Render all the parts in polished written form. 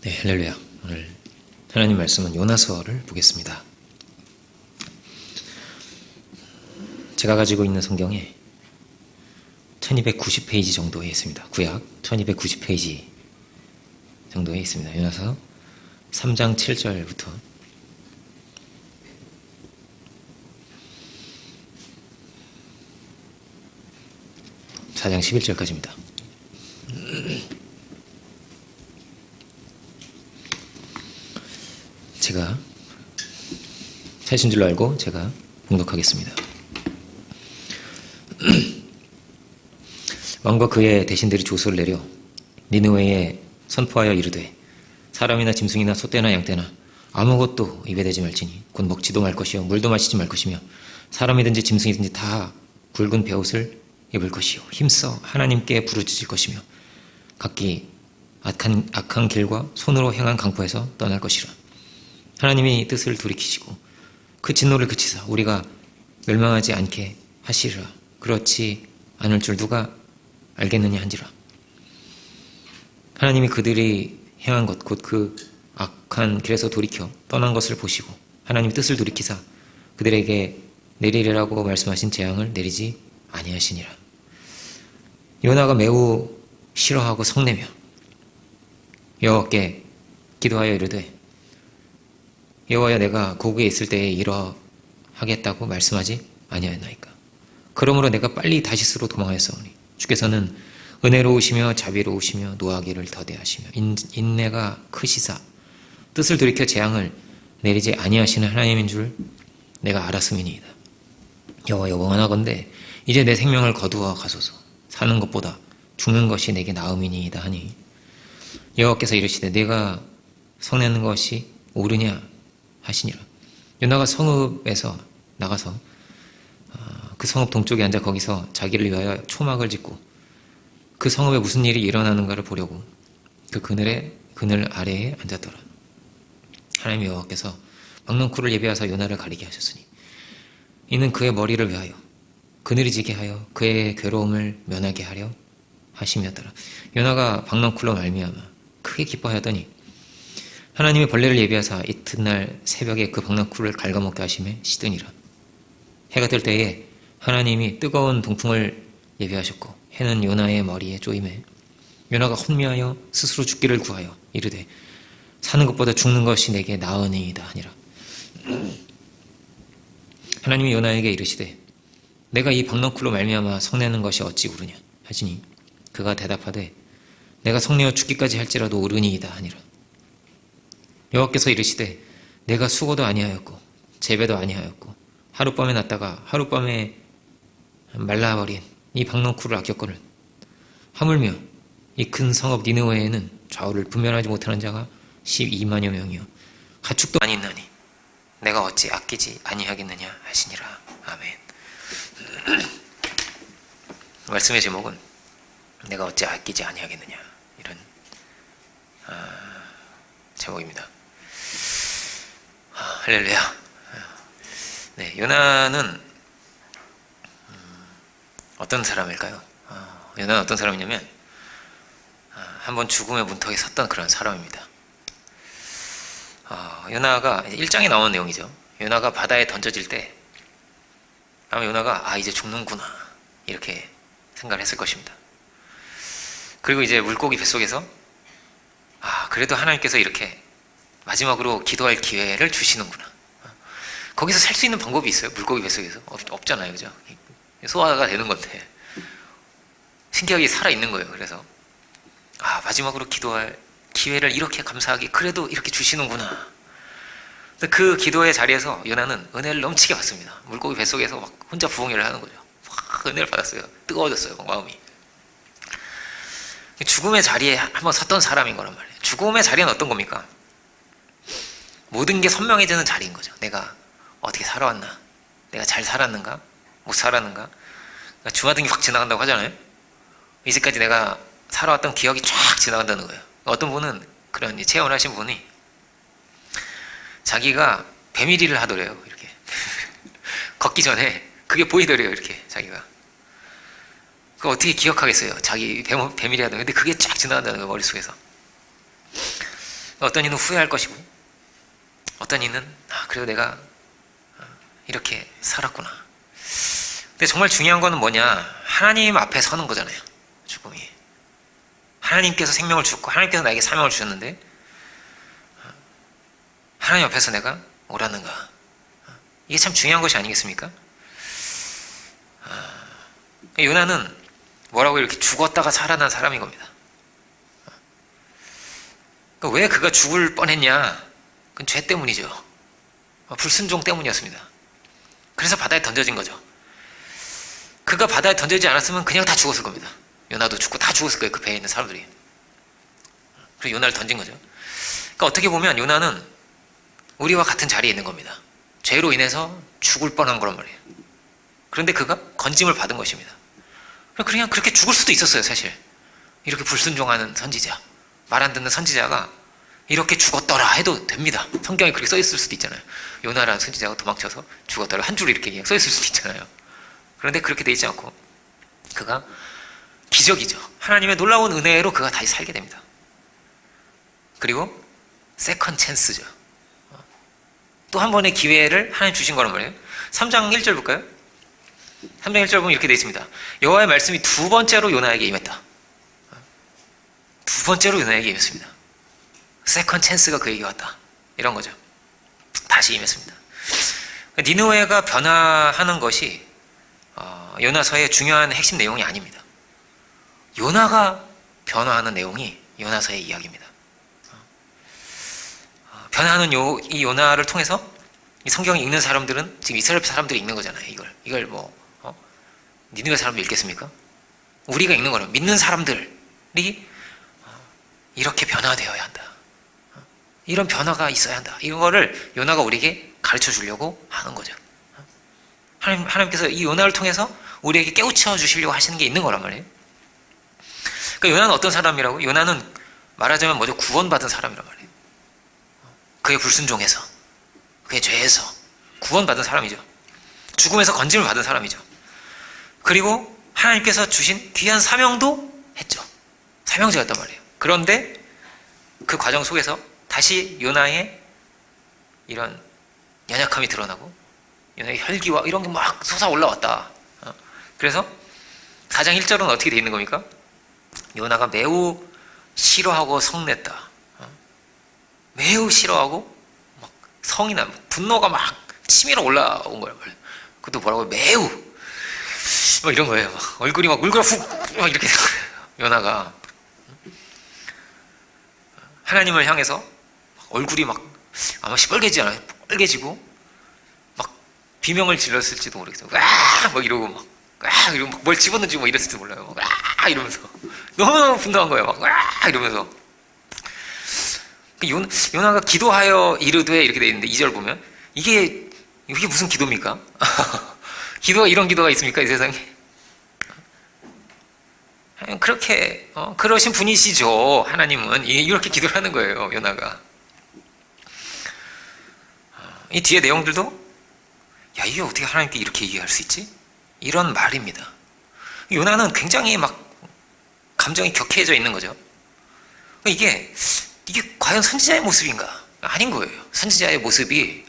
네, 할렐루야. 오늘 하나님 말씀은 요나서를 보겠습니다. 제가 가지고 있는 성경에 1290페이지 정도에 있습니다. 구약 1290페이지 정도에 있습니다. 요나서 3장 7절부터 4장 11절까지입니다. 제가 찾으신 줄로 알고 제가 봉독하겠습니다. 왕과 그의 대신들이 조서를 내려 니느웨에 선포하여 이르되 사람이나 짐승이나 소떼나 양떼나 아무것도 입에 대지 말지니 곧 먹지도 말 것이요 물도 마시지 말 것이며 사람이든지 짐승이든지 다 굵은 베옷을 입을 것이요 힘써 하나님께 부르짖을 것이며 각기 악한 길과 손으로 행한 강포에서 떠날 것이라. 하나님이 뜻을 돌이키시고 그 진노를 그치사 우리가 멸망하지 않게 하시리라. 그렇지 않을 줄 누가 알겠느냐 한지라. 하나님이 그들이 행한 것 곧 그 악한 길에서 돌이켜 떠난 것을 보시고 하나님이 뜻을 돌이키사 그들에게 내리리라고 말씀하신 재앙을 내리지 아니하시니라. 요나가 매우 싫어하고 성내며 여호와께 기도하여 이르되 여호와여 내가 고국에 있을 때에 이러하겠다고 말씀하지 아니하였나이까. 그러므로 내가 빨리 다시스로 도망하였사오니 주께서는 은혜로우시며 자비로우시며 노하기를 더디하시며 인내가 크시사 뜻을 돌이켜 재앙을 내리지 아니하시는 하나님인 줄 내가 알았음이니이다. 여호와여 원하건대 이제 내 생명을 거두어 가소서. 사는 것보다 죽는 것이 내게 나음이니이다 하니 여호와께서 이르시되 내가 성내는 것이 옳으냐 하시니라. 요나가 성읍에서 나가서 그 성읍 동쪽에 앉아 거기서 자기를 위하여 초막을 짓고 그 성읍에 무슨 일이 일어나는가를 보려고 그 그늘 아래에 앉았더라. 하나님 여호와께서 박넝쿨을 예비하사 요나를 가리게 하셨으니 이는 그의 머리를 위하여 그늘이 지게 하여 그의 괴로움을 면하게 하려 하심이었더라. 요나가 박넝쿨로 말미암아 크게 기뻐하였더니 하나님의 벌레를 예비하사 이튿날 새벽에 그 박넝쿨을 갉아먹게 하심에 시드니라. 해가 뜰 때에 하나님이 뜨거운 동풍을 예비하셨고 해는 요나의 머리에 쪼임해 요나가 혼미하여 스스로 죽기를 구하여 이르되 사는 것보다 죽는 것이 내게 나으니이다 하니라. 하나님이 요나에게 이르시되 내가 이 박넝쿨로 말미암아 성내는 것이 어찌 옳으냐 하시니 그가 대답하되 내가 성내어 죽기까지 할지라도 옳으니이다 하니라. 여호와께서 이르시되 내가 수고도 아니하였고 재배도 아니하였고 하룻밤에 났다가 하룻밤에 말라버린 이 박넝쿨을 아꼈거늘 하물며 이 큰 성읍 니느웨에는 좌우를 분별하지 못하는 자가 12만여 명이요 가축도 많이 있나니 내가 어찌 아끼지 아니하겠느냐 하시니라. 아멘. 말씀의 제목은 내가 어찌 아끼지 아니하겠느냐 이런 제목입니다. 할렐루야. 네, 요나는 어떤 사람일까요? 요나는 어떤 사람이냐면 한번 죽음의 문턱에 섰던 그런 사람입니다. 요나가 1장에 나오는 내용이죠. 요나가 바다에 던져질 때 아마 요나가 이제 죽는구나 이렇게 생각을 했을 것입니다. 그리고 이제 물고기 뱃속에서 그래도 하나님께서 이렇게 마지막으로 기도할 기회를 주시는구나. 거기서 살 수 있는 방법이 있어요? 물고기 뱃속에서? 없잖아요. 그죠? 소화가 되는 건데 신기하게 살아있는 거예요. 그래서 마지막으로 기도할 기회를 이렇게 감사하게 그래도 이렇게 주시는구나. 그 기도의 자리에서 요나는 은혜를 넘치게 받습니다. 물고기 뱃속에서 막 혼자 부흥회를 하는 거죠. 막 은혜를 받았어요. 뜨거워졌어요. 마음이. 죽음의 자리에 한번 섰던 사람인 거란 말이에요. 죽음의 자리는 어떤 겁니까? 모든 게 선명해지는 자리인 거죠. 내가 어떻게 살아왔나? 내가 잘 살았는가? 못 살았는가? 주마등이 확 지나간다고 하잖아요. 이제까지 내가 살아왔던 기억이 쫙 지나간다는 거예요. 어떤 분은 그런 체험을 하신 분이 자기가 배밀이를 하더래요. 이렇게 걷기 전에 그게 보이더래요. 이렇게 자기가 그거 어떻게 기억하겠어요? 자기 배밀이 하던 근데 그게 쫙 지나간다는 거예요. 머릿속에서. 어떤 이는 후회할 것이고, 어떤 이는 그래도 내가 이렇게 살았구나. 근데 정말 중요한 거는 뭐냐, 하나님 앞에 서는 거잖아요. 죽음이 하나님께서 생명을 주고 하나님께서 나에게 사명을 주셨는데 하나님 앞에서 내가 옳았는가, 이게 참 중요한 것이 아니겠습니까? 요나는 뭐라고 이렇게 죽었다가 살아난 사람인 겁니다. 왜 그가 죽을 뻔했냐? 그건 죄 때문이죠. 불순종 때문이었습니다. 그래서 바다에 던져진 거죠. 그가 바다에 던져지지 않았으면 그냥 다 죽었을 겁니다. 요나도 죽고 다 죽었을 거예요. 그 배에 있는 사람들이. 그래서 요나를 던진 거죠. 그러니까 어떻게 보면 요나는 우리와 같은 자리에 있는 겁니다. 죄로 인해서 죽을 뻔한 거란 말이에요. 그런데 그가 건짐을 받은 것입니다. 그냥 그렇게 죽을 수도 있었어요. 사실 이렇게 불순종하는 선지자, 말 안 듣는 선지자가 이렇게 죽었더라 해도 됩니다. 성경에 그렇게 써 있을 수도 있잖아요. 요나라는 선지자가 도망쳐서 죽었더라 한 줄 이렇게 써 있을 수도 있잖아요. 그런데 그렇게 돼 있지 않고 그가 기적이죠. 하나님의 놀라운 은혜로 그가 다시 살게 됩니다. 그리고 세컨 찬스죠. 또 한 번의 기회를 하나님 주신 거란 말이에요. 3장 1절 볼까요? 3장 1절 보면 이렇게 되어 있습니다. 여호와의 말씀이 두 번째로 요나에게 임했다. 두 번째로 요나에게 임했습니다. 세컨 찬스가 그에게 왔다. 이런 거죠. 다시 임했습니다. 니느웨가 변화하는 것이 요나서의 중요한 핵심 내용이 아닙니다. 요나가 변화하는 내용이 요나서의 이야기입니다. 변화하는 이 요나를 통해서 이 성경을 읽는 사람들은 지금 이스라엘 사람들이 읽는 거잖아요. 이걸 니느웨 사람도 읽겠습니까? 우리가 읽는 거는 믿는 사람들이 이렇게 변화되어야 한다. 이런 변화가 있어야 한다. 이거를 요나가 우리에게 가르쳐 주려고 하는 거죠. 하나님께서 이 요나를 통해서 우리에게 깨우쳐 주시려고 하시는 게 있는 거란 말이에요. 그러니까 요나는 어떤 사람이라고? 요나는 말하자면 먼저 구원받은 사람이란 말이에요. 그의 불순종에서, 그의 죄에서 구원받은 사람이죠. 죽음에서 건짐을 받은 사람이죠. 그리고 하나님께서 주신 귀한 사명도 했죠. 사명자였단 말이에요. 그런데 그 과정 속에서 다시 요나의 이런 연약함이 드러나고 요나의 혈기와 이런 게 막 솟아 올라왔다. 그래서 4장 1절은 어떻게 되어 있는 겁니까? 요나가 매우 싫어하고 성냈다. 매우 싫어하고 막 성이 나, 분노가 막 치밀어 올라온 거란 말이에요. 그것도 뭐라고 매우 막 이런 거예요. 막 얼굴이 막 울그락 훅 이렇게 된 거예요. 요나가 하나님을 향해서 얼굴이 막 아마 시뻘개지지 않아요. 빨개지고 막 비명을 질렀을지도 모르겠어요. 막 이러고 이러고 막 뭘 집었는지 뭐 이랬을지도 몰라요. 이러면서 너무너무 분노한 거예요. 막 이러면서 요나가 기도하여 이르되 이렇게 돼 있는데 2절 보면 이게 무슨 기도입니까? 기도가 이런 기도가 있습니까? 이 세상에? 그렇게 그러신 분이시죠. 하나님은 이렇게 기도를 하는 거예요. 요나가 이 뒤에 내용들도 이게 어떻게 하나님께 이렇게 얘기할 수 있지? 이런 말입니다. 요나는 굉장히 막 감정이 격해져 있는 거죠. 이게 과연 선지자의 모습인가? 아닌 거예요. 선지자의 모습이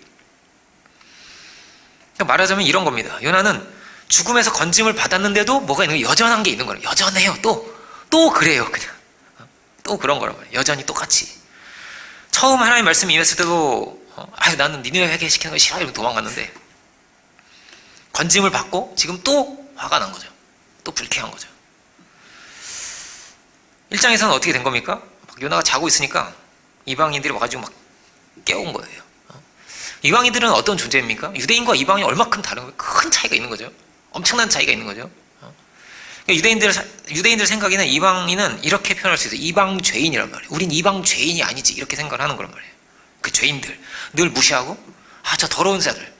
말하자면 이런 겁니다. 요나는 죽음에서 건짐을 받았는데도 뭐가 있는 거예요. 여전한 게 있는 거예요. 여전해요. 또 그래요. 그냥 또 그런 거란 말이에요. 여전히 똑같이 처음 하나님 말씀이 임했을 때도 나는 니느웨 회개시키는 거 싫어 이러고 도망갔는데 건짐을 받고 지금 또 화가 난 거죠. 또 불쾌한 거죠. 1장에서는 어떻게 된 겁니까? 요나가 자고 있으니까 이방인들이 와가지고 막 깨운 거예요. 이방인들은 어떤 존재입니까? 유대인과 이방인이 얼마큼 다른 거예요? 큰 차이가 있는 거죠. 엄청난 차이가 있는 거죠. 유대인들 생각에는 이방인은 이렇게 표현할 수 있어요. 이방 죄인이란 말이에요. 우린 이방 죄인이 아니지 이렇게 생각을 하는 거란 말이에요. 그 죄인들 늘 무시하고 저 더러운 자들,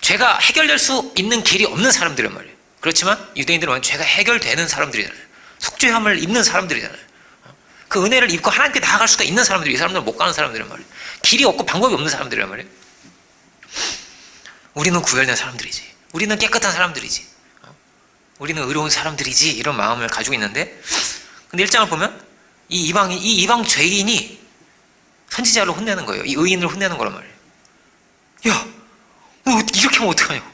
죄가 해결될 수 있는 길이 없는 사람들이란 말이에요. 그렇지만 유대인들은 죄가 해결되는 사람들이잖아요. 속죄함을 입는 사람들이잖아요. 그 은혜를 입고 하나님께 나아갈 수가 있는 사람들이, 이 사람들은 못 가는 사람들이란 말이에요. 길이 없고 방법이 없는 사람들이란 말이에요. 우리는 구별된 사람들이지, 우리는 깨끗한 사람들이지, 우리는 의로운 사람들이지, 이런 마음을 가지고 있는데, 근데 1장을 보면 이 이방 죄인이 선지자를 혼내는 거예요. 이 의인을 혼내는 거란 말이에요. 야, 너 이렇게 하면 어떡하냐고.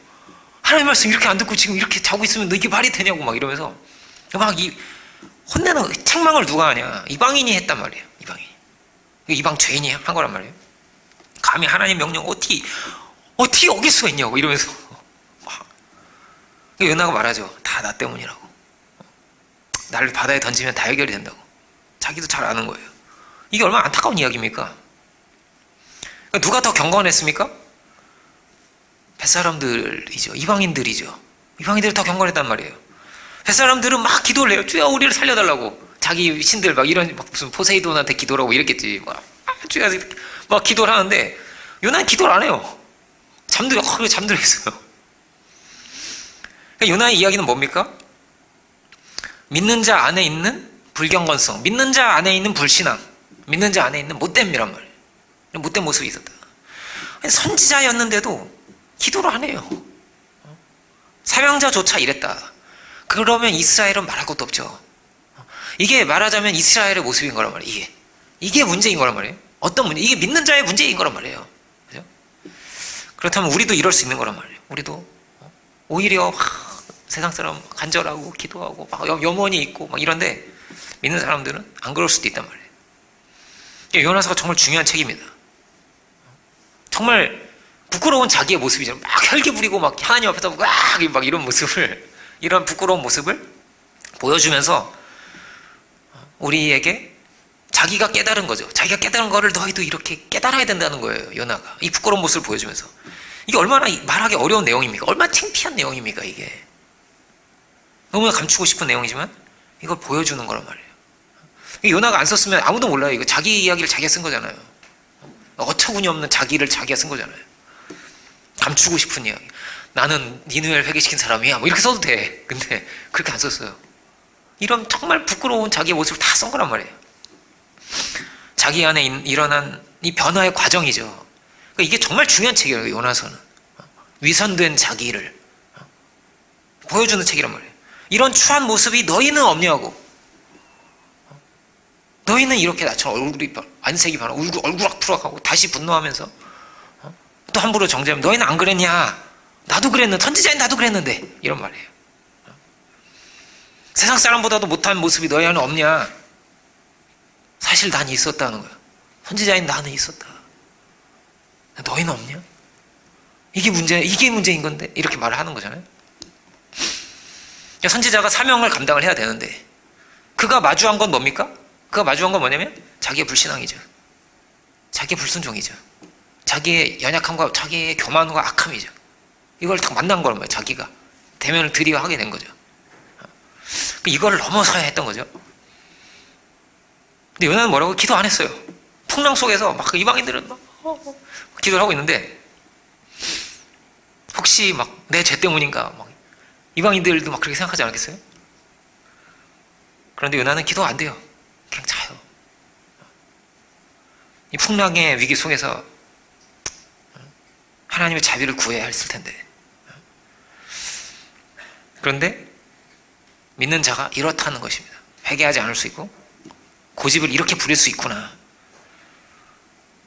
하나님 말씀 이렇게 안 듣고 지금 이렇게 자고 있으면 너 이게 말이 되냐고 막 이러면서 막 이 혼내는 책망을 누가 하냐. 이방인이 했단 말이에요. 이방인. 이방 죄인이 한 거란 말이에요. 감히 하나님 명령 어떻게 어길 수가 있냐고 이러면서 막. 요나가 말하죠. 다 나 때문이라고. 나를 바다에 던지면 다 해결이 된다고. 자기도 잘 아는 거예요. 이게 얼마나 안타까운 이야기입니까? 누가 더 경건했습니까? 뱃사람들이죠. 이방인들이죠. 이방인들이 더 경건했단 말이에요. 뱃사람들은 막 기도를 해요. 주여 우리를 살려달라고. 자기 신들 막 이런 막 무슨 포세이돈한테 기도를 하고 이랬겠지. 주여 막 기도를 하는데 요나는 기도를 안 해요. 잠들어 있어요. 요나의 이야기는 뭡니까? 믿는 자 안에 있는 불경건성, 믿는 자 안에 있는 불신앙, 믿는 자 안에 있는 못됨이란 말이에요. 못된 모습이 있었다. 선지자였는데도 기도를 안 해요. 사명자조차 이랬다. 그러면 이스라엘은 말할 것도 없죠. 이게 말하자면 이스라엘의 모습인 거란 말이에요. 이게 문제인 거란 말이에요. 어떤 문제? 이게 믿는 자의 문제인 거란 말이에요. 그죠? 그렇다면 우리도 이럴 수 있는 거란 말이에요. 우리도 오히려 세상 사람 간절하고 기도하고 막 염원이 있고 막 이런데 믿는 사람들은 안 그럴 수도 있단 말이에요. 요나서가 정말 중요한 책입니다. 정말 부끄러운 자기의 모습이죠. 막 혈기 부리고 막 하나님 앞에서 막 이런 모습을, 이런 부끄러운 모습을 보여주면서 우리에게 자기가 깨달은 거죠. 자기가 깨달은 거를 너희도 이렇게 깨달아야 된다는 거예요. 요나가 이 부끄러운 모습을 보여주면서. 이게 얼마나 말하기 어려운 내용입니까? 얼마나 창피한 내용입니까? 이게 너무나 감추고 싶은 내용이지만 이걸 보여주는 거란 말이에요. 요나가 안 썼으면 아무도 몰라요. 이거 자기 이야기를 자기가 쓴 거잖아요. 어처구니 없는 자기를 자기가 쓴 거잖아요. 감추고 싶은 이야기. 나는 니느웨를 회개시킨 사람이야. 뭐 이렇게 써도 돼. 근데 그렇게 안 썼어요. 이런 정말 부끄러운 자기의 모습을 다 쓴 거란 말이에요. 자기 안에 일어난 이 변화의 과정이죠. 그러니까 이게 정말 중요한 책이에요. 요나서는 위선된 자기를 보여주는 책이란 말이에요. 이런 추한 모습이 너희는 없냐고. 너희는 이렇게 나처럼 얼굴이 안색이 변하고 얼굴악투락하고 다시 분노하면서 또 함부로 정죄하면 너희는 안 그랬냐? 나도 그랬는데, 선지자인 나도 그랬는데, 이런 말이에요. 세상 사람보다도 못한 모습이 너희 안에 없냐? 사실 난 있었다는 거야. 선지자인 나는 있었다. 너희는 없냐? 이게 문제인 건데 이렇게 말을 하는 거잖아요. 선지자가 사명을 감당을 해야 되는데 그가 마주한 건 뭡니까? 그가 마주한 건 뭐냐면 자기의 불신앙이죠. 자기의 불순종이죠. 자기의 연약함과 자기의 교만과 악함이죠. 이걸 딱 만난 거란 말이에요. 자기가 대면을 드디어 하게 된 거죠. 이거를 넘어서야 했던 거죠. 근데 요나는 뭐라고? 기도 안 했어요. 풍랑 속에서 막 이방인들은 막 기도를 하고 있는데 혹시 막 내 죄 때문인가 막 이방인들도 막 그렇게 생각하지 않았겠어요? 그런데 요나는 기도 안 돼요. 그냥 자요. 이 풍랑의 위기 속에서 하나님의 자비를 구해야 했을 텐데. 그런데 믿는 자가 이렇다는 것입니다. 회개하지 않을 수 있고 고집을 이렇게 부릴 수 있구나.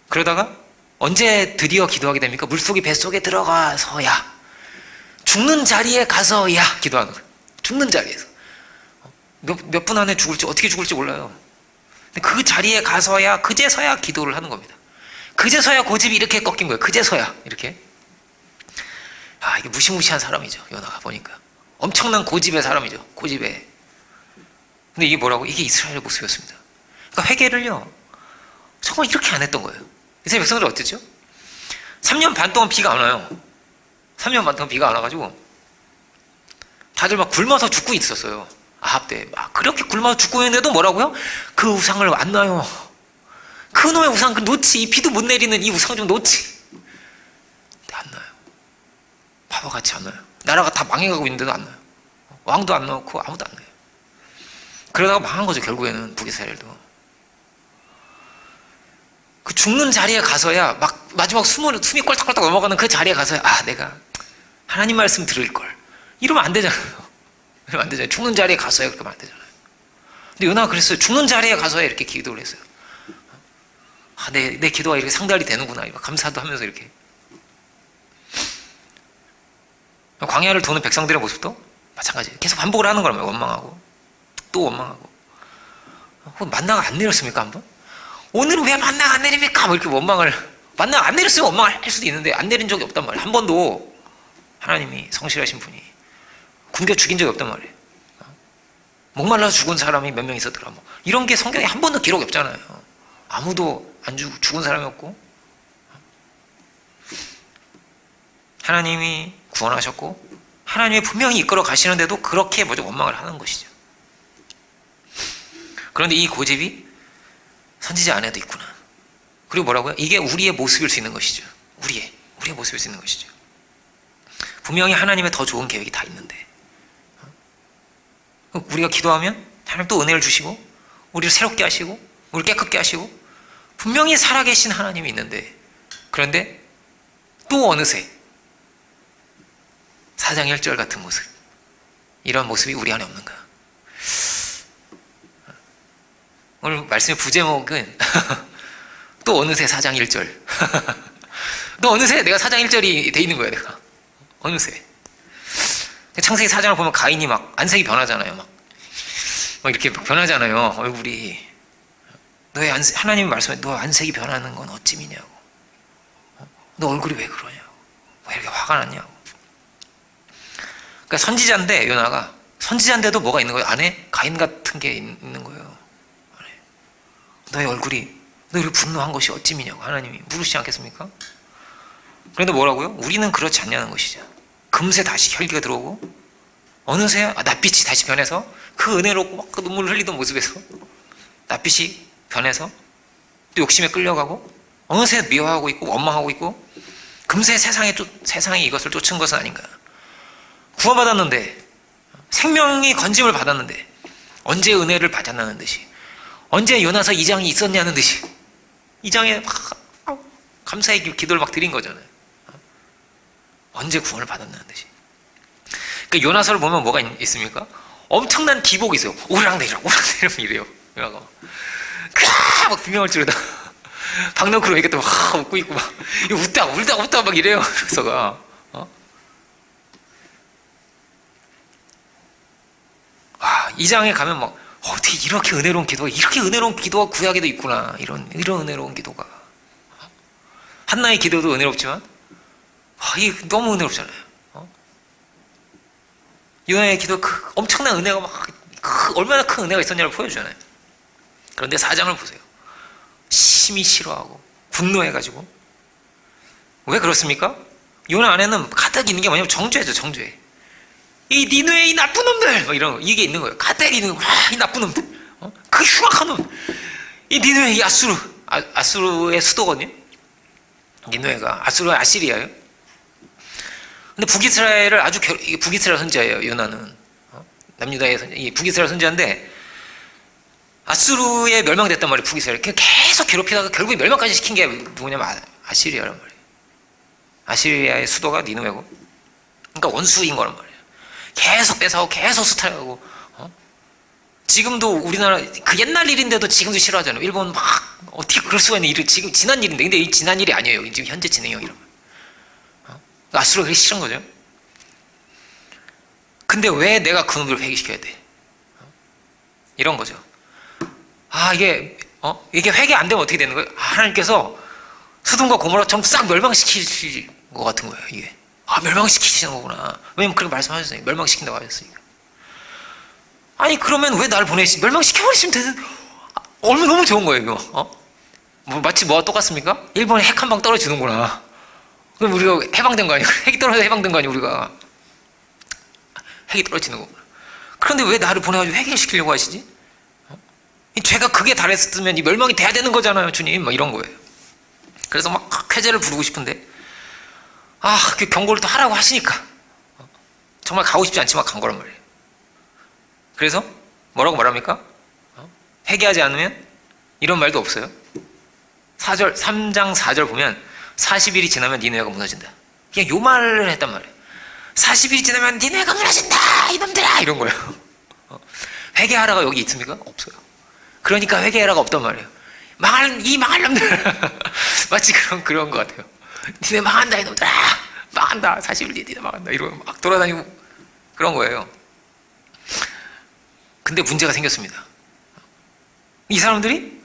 그러다가 언제 드디어 기도하게 됩니까? 물속이 뱃속에 들어가서야, 죽는 자리에 가서야 기도하는 거예요. 죽는 자리에서. 몇 분 안에 죽을지, 어떻게 죽을지 몰라요. 근데 그 자리에 가서야, 그제서야 기도를 하는 겁니다. 그제서야 고집이 이렇게 꺾인 거예요. 그제서야 이렇게. 이게 무시무시한 사람이죠. 요나가 보니까 엄청난 고집의 사람이죠. 고집에. 근데 이게 뭐라고? 이게 이스라엘의 모습이었습니다. 그러니까 회개를요 정말 이렇게 안 했던 거예요. 이스라엘 백성들은 어땠죠? 3년 반 동안 비가 안 와요. 3년 반 동안 비가 안 와가지고 다들 막 굶어서 죽고 있었어요. 아합 때 막 그렇게 굶어서 죽고 있는데도 뭐라고요? 그 우상을 안 놔요. 그 놈의 우상 놓지. 이 비도 못 내리는 이 우상 좀 놓지. 근데 안 놔요. 바보같이 안 놔요. 나라가 다 망해가고 있는데도 안 놔요. 왕도 안 넣고 아무도 안 놔요. 그러다가 망한 거죠. 결국에는 북이스라엘도. 그 죽는 자리에 가서야 막 마지막 숨이 꼴딱꼴딱 넘어가는 그 자리에 가서야 내가 하나님 말씀 들을 걸. 이러면 안 되잖아요. 이러면 안 되잖아요. 죽는 자리에 가서야 그렇게 하면 안 되잖아요. 근데 요나가 그랬어요. 죽는 자리에 가서야 이렇게 기도를 했어요. 내 기도가 이렇게 상달이 되는구나. 감사도 하면서 이렇게. 광야를 도는 백성들의 모습도 마찬가지예요. 계속 반복을 하는 거라면 원망하고 또 원망하고. 만나가 안 내렸습니까 한번? 오늘은 왜 만나가 안 내립니까? 뭐 이렇게 원망을. 만나가 안 내렸으면 원망을 할 수도 있는데 안 내린 적이 없단 말이에요. 한 번도 하나님이 성실하신 분이 굶겨 죽인 적이 없단 말이에요. 목말라서 죽은 사람이 몇 명 있었더라. 뭐 이런 게 성경에 한 번도 기록이 없잖아요. 아무도 안 죽은 사람이 없고 하나님이 구원하셨고 하나님이 분명히 이끌어 가시는데도 그렇게 먼저 원망을 하는 것이죠. 그런데 이 고집이 선지자 안에도 있구나. 그리고 뭐라고요? 이게 우리의 모습일 수 있는 것이죠. 우리의 모습일 수 있는 것이죠. 분명히 하나님의 더 좋은 계획이 다 있는데 우리가 기도하면 하나님 또 은혜를 주시고 우리를 새롭게 하시고 우리를 깨끗게 하시고 분명히 살아계신 하나님이 있는데 그런데 또 어느새 4장 1절 같은 모습, 이런 모습이 우리 안에 없는가? 오늘 말씀의 부제목은 또 어느새 4장 1절 또 어느새 내가 4장 1절이 돼 있는 거야. 내가 어느새 창세기 4장을 보면 가인이 막 안색이 변하잖아요. 막 이렇게 변하잖아요. 얼굴이. 너의 하나님이 말씀해, 너 안색이 변하는 건 어찌미냐고. 너 얼굴이 왜 그러냐고. 왜 이렇게 화가 났냐고. 그러니까 선지자인데 요나가 선지자인데도 뭐가 있는 거예요? 안에 가인 같은 게 있는 거예요. 안에. 너의 얼굴이 너 이렇게 분노한 것이 어찌미냐고 하나님이 물으시지 않겠습니까? 그런데 뭐라고요? 우리는 그렇지 않냐는 것이죠. 금세 다시 혈기가 들어오고 어느새 낯빛이 다시 변해서 그 은혜롭고 막 그 눈물을 흘리던 모습에서 낯빛이 변해서 또 욕심에 끌려가고 어느새 미워하고 있고 원망하고 있고 금세 세상이 이것을 쫓은 것은 아닌가. 구원받았는데 생명이 건짐을 받았는데 언제 은혜를 받았냐는 듯이 언제 요나서 2장이 있었냐는 듯이 2장에 막 감사의 기도를 막 드린 거잖아요. 언제 구원을 받았냐는 듯이. 그러니까 요나서를 보면 뭐가 있습니까? 엄청난 기복이 있어요. 오랑내리락 이래요. 요나가 막 비명을 지르다 박너크로 얘기했다 막 웃고 있고 막 울다 막 이래요. 그래서가 이 장에 가면 막 어떻게 이렇게 은혜로운 기도가 구약에도 있구나. 이런 은혜로운 기도가. 한나의 기도도 은혜롭지만 이게 너무 은혜롭잖아요. 요나의 기도 엄청난 은혜가 막 얼마나 큰 은혜가 있었냐를 보여주잖아요. 그런데 4장을 보세요. 심히 싫어하고 분노해가지고. 왜 그렇습니까? 요나 안에는 가득 있는 게 뭐냐면 정죄죠. 정죄. 이 니느웨 이 나쁜 놈들 뭐 이런 거 이게 있는 거예요. 가득 있는 거. 이 나쁜 놈들. 그 흉악한 놈. 이 니느웨 이 아수르의 수도거든요. 니느웨가 아시리아예요. 근데 북이스라엘을 북이스라엘 선지자예요. 요나는 남유다의 북이스라엘 선지자인데 아수르에 멸망됐단 말이에요. 북이스라엘 계속 괴롭히다가 결국에 멸망까지 시킨 게 누구냐면 아시리아란 말이에요. 아시리아의 수도가 니느웨고 그러니까 원수인 거란 말이에요. 계속 뺏어가고 계속 수탈하고 지금도 우리나라 그 옛날 일인데도 지금도 싫어하잖아요. 일본 막 어떻게 그럴 수가 있는 일을 지금 지난 일인데 근데 이 지난 일이 아니에요. 지금 현재 진행형이란 말이에요. 아수르가 그렇게 싫은 거죠. 근데 왜 내가 그 놈들을 회개시켜야 돼? 이런 거죠. 이게 회개 안 되면 어떻게 되는 거예요? 하나님께서 소돔과 고모라처럼 싹 멸망시키실 것 같은 거예요. 이게 멸망시키시는 거구나. 왜냐면 그렇게 말씀하셨어요. 멸망시킨다고 하셨으니까. 아니 그러면 왜 나를 멸망시켜버리시면 되는 얼마나 너무 좋은 거예요. 이거 마치 뭐가 똑같습니까? 일본에 핵 한 방 떨어지는구나. 그럼 우리가 해방된 거 아니에요? 핵이 떨어져 해방된 거 아니에요? 우리가 핵이 떨어지는 거구나. 그런데 왜 나를 보내가지고 회개시키려고 하시지? 이 죄가 극에 달했으면 이 멸망이 돼야 되는 거잖아요, 주님. 막 이런 거예요. 그래서 막 쾌재를 부르고 싶은데 그 경고를 또 하라고 하시니까 정말 가고 싶지 않지만 간 거란 말이에요. 그래서 뭐라고 말합니까? 회개하지 않으면 이런 말도 없어요. 3장 4절 보면 40일이 지나면 니네가 무너진다. 그냥 요 말을 했단 말이에요. 40일이 지나면 니네가 무너진다 이놈들아 이런 거예요. 회개하라가 여기 있습니까? 없어요. 그러니까 회개하라가 없단 말이에요. 이 망할 놈들. 마치 그런 것 같아요. 니네 망한다, 이놈들아. 망한다. 사실 니네 망한다. 이러고 막 돌아다니고 그런 거예요. 근데 문제가 생겼습니다. 이 사람들이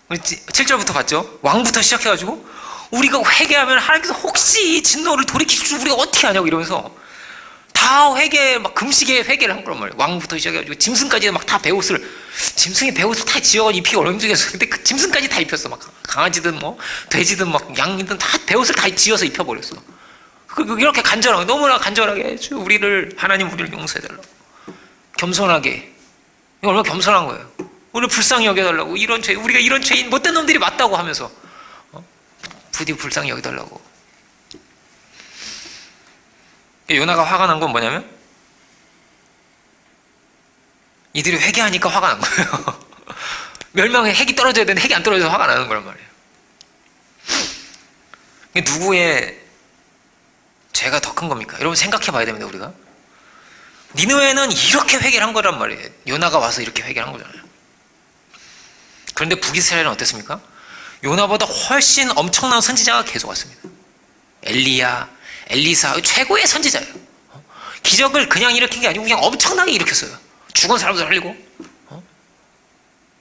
7절부터 봤죠? 왕부터 시작해가지고 우리가 회개하면 하나님께서 혹시 진노를 돌이킬 줄 우리가 어떻게 하냐고 이러면서 다 회개, 막 금식에 회개를 한 거란 말이에요. 왕부터 시작해가지고 짐승까지 막 다 베옷을, 짐승의 베옷을 다 지어 입히기 얼마나. 근데 그 짐승까지 다 입혔어. 막 강아지든 뭐 돼지든 막 양이든 다 베옷을 다 지어서 입혀버렸어. 이렇게 간절하게, 너무나 간절하게 우리를, 하나님 우리를 용서해달라고, 겸손하게. 이거 얼마나 겸손한 거예요. 우리를 불쌍히 여겨달라고, 이런 죄, 우리가 이런 죄인 못된 놈들이 맞다고 하면서 부디 불쌍히 여겨달라고. 요나가 화가 난 건 뭐냐면 이들이 회개하니까 화가 난 거예요. 멸망에 핵이 떨어져야 되는데 핵이 안 떨어져서 화가 나는 거란 말이에요. 누구의 죄가 더 큰 겁니까? 여러분 생각해 봐야 됩니다. 우리가 니느웨는 이렇게 회개를 한 거란 말이에요. 요나가 와서 이렇게 회개를 한 거잖아요. 그런데 북이스라엘은 어땠습니까? 요나보다 훨씬 엄청난 선지자가 계속 왔습니다. 엘리야, 엘리사, 최고의 선지자예요. 기적을 그냥 일으킨 게 아니고 그냥 엄청나게 일으켰어요. 죽은 사람도 살리고,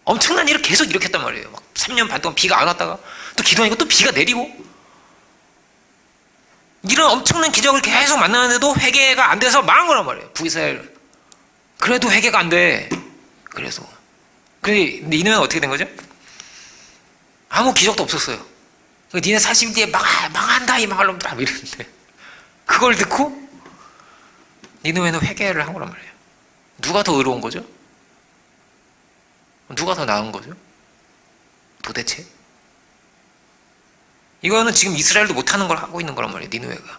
엄청난 일을 계속 일으켰단 말이에요. 막 3년 반 동안 비가 안 왔다가 또 기도하니까 또 비가 내리고, 이런 엄청난 기적을 계속 만나는데도 회개가 안 돼서 망한 거란 말이에요. 북이스라엘. 그래도 회개가 안 돼. 그래서 근데 니네는 어떻게 된 거죠? 아무 기적도 없었어요. 니네 40일 뒤에 망한다 이 망할 놈들아 이랬는데, 그걸 듣고 니느웨는 회개를 한 거란 말이에요. 누가 더 의로운 거죠? 누가 더 나은 거죠? 도대체? 이거는 지금 이스라엘도 못하는 걸 하고 있는 거란 말이에요. 니느웨가.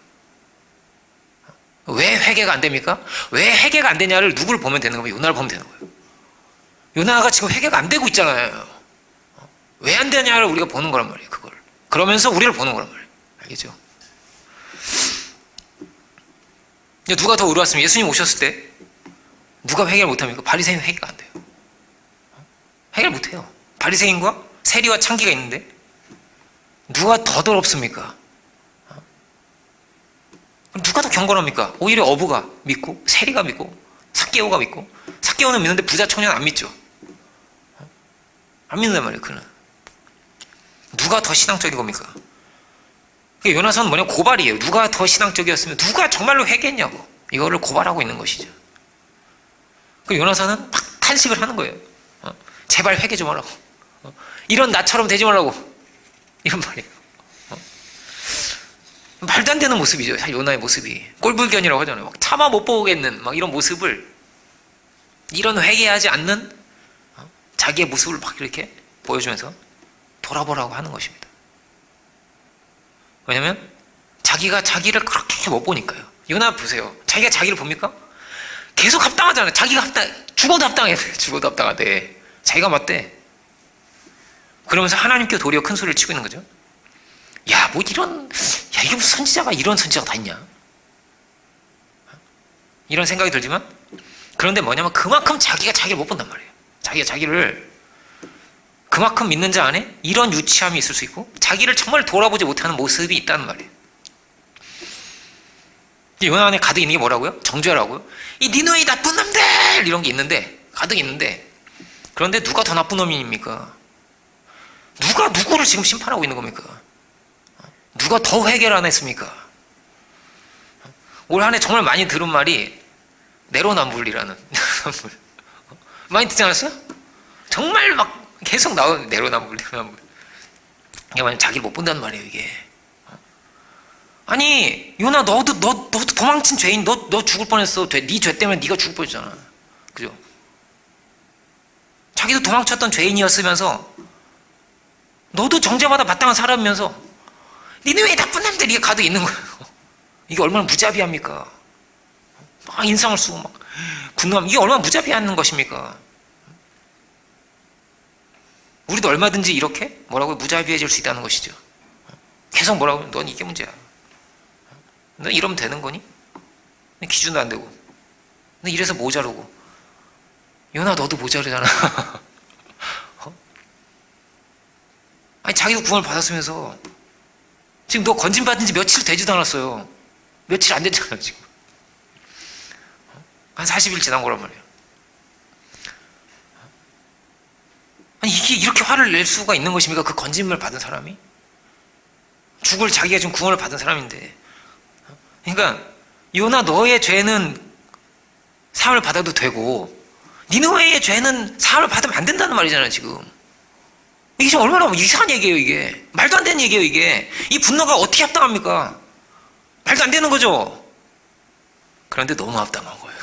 왜 회개가 안 됩니까? 왜 회개가 안 되냐를 누구를 보면 되는 거예요? 요나를 보면 되는 거예요. 요나가 지금 회개가 안 되고 있잖아요. 왜 안 되냐를 우리가 보는 거란 말이에요. 그걸. 그러면서 우리를 보는 거란 말이에요. 알겠죠? 누가 더 의로웠으면 예수님 오셨을 때 누가 회개를 못합니까? 바리새인은 회개가 안 돼요. 해결 못해요. 바리새인과 세리와 창기가 있는데 누가 더 더럽습니까? 누가 더 경건합니까? 오히려 어부가 믿고 세리가 믿고 삭개오가 믿고, 삭개오는 믿는데 부자 청년은 안 믿죠. 안 믿는단 말이에요. 그는 누가 더 신앙적인 겁니까? 요나서는 뭐냐? 고발이에요. 누가 더 신앙적이었으면, 누가 정말로 회개했냐고, 이거를 고발하고 있는 것이죠. 그 요나서는 막 탄식을 하는 거예요. 제발 회개 좀 하라고. 이런 나처럼 되지 말라고. 이런 말이에요. 말도 안 되는 모습이죠. 요나의 모습이. 꼴불견이라고 하잖아요. 막 차마 못 보겠는 막 이런 모습을, 이런 회개하지 않는 자기의 모습을 막 이렇게 보여주면서 돌아보라고 하는 것입니다. 왜냐면 자기가 자기를 그렇게 못 보니까요. 요나 보세요. 자기가 자기를 봅니까? 계속 합당하잖아요. 자기가 죽어도 합당해. 죽어도 합당하대. 자기가 맞대. 그러면서 하나님께 도리어 큰 소리를 치고 있는 거죠. 야, 뭐 이런, 야, 이게 무슨 선지자가 이런 선지자가 다 있냐? 이런 생각이 들지만, 그런데 뭐냐면 그만큼 자기가 자기를 못 본단 말이에요. 자기가 자기를 그만큼 믿는 자 안에 이런 유치함이 있을 수 있고, 자기를 정말 돌아보지 못하는 모습이 있다는 말이에요. 요나 안에 가득 있는 게 뭐라고요? 정죄라고요? 이 니느웨 나쁜 놈들! 이런 게 있는데, 가득 있는데, 그런데 누가 더 나쁜 놈입니까? 누가 누구를 지금 심판하고 있는 겁니까? 누가 더 회개를 안 했습니까? 올 한 해 정말 많이 들은 말이 내로남불이라는 많이 듣지 않았어요? 정말 막 계속 나오는 내로남불. 이게 만약 자기를 못 본다는 말이에요. 이게. 아니 요나 너도 도망친 죄인, 너 죽을 뻔했어. 네 죄 때문에 네가 죽을 뻔했잖아. 그죠? 자기도 도망쳤던 죄인이었으면서 너도 정죄받아 마땅한 사람이면서 니네왜 나쁜 놈들이 가득 있는 거예요. 이게 얼마나 무자비합니까? 막 인상을 쓰고 막 분노하면 이게 얼마나 무자비한 것입니까? 우리도 얼마든지 이렇게 뭐라고 무자비해질 수 있다는 것이죠. 계속 뭐라고 하면 넌 이게 문제야. 너 이러면 되는 거니? 기준도 안 되고 너 이래서 모자르고 요나 너도 모자르잖아. 아니 자기도 구원을 받았으면서 지금 너 건진받은 지 며칠 되지도 않았어요. 며칠 안 됐잖아요 지금. 한 40일 지난 거란 말이에요. 아니 이게 이렇게 화를 낼 수가 있는 것입니까? 그 건진을 받은 사람이? 죽을 자기가 지금 구원을 받은 사람인데. 그러니까 요나 너의 죄는 사함을 받아도 되고 니느웨의 죄는 사함을 받으면 안 된다는 말이잖아요 지금. 이게 지금 얼마나 이상한 얘기예요 이게. 말도 안 되는 얘기예요 이게. 이 분노가 어떻게 합당합니까? 말도 안 되는 거죠. 그런데 너무 합당한 거예요.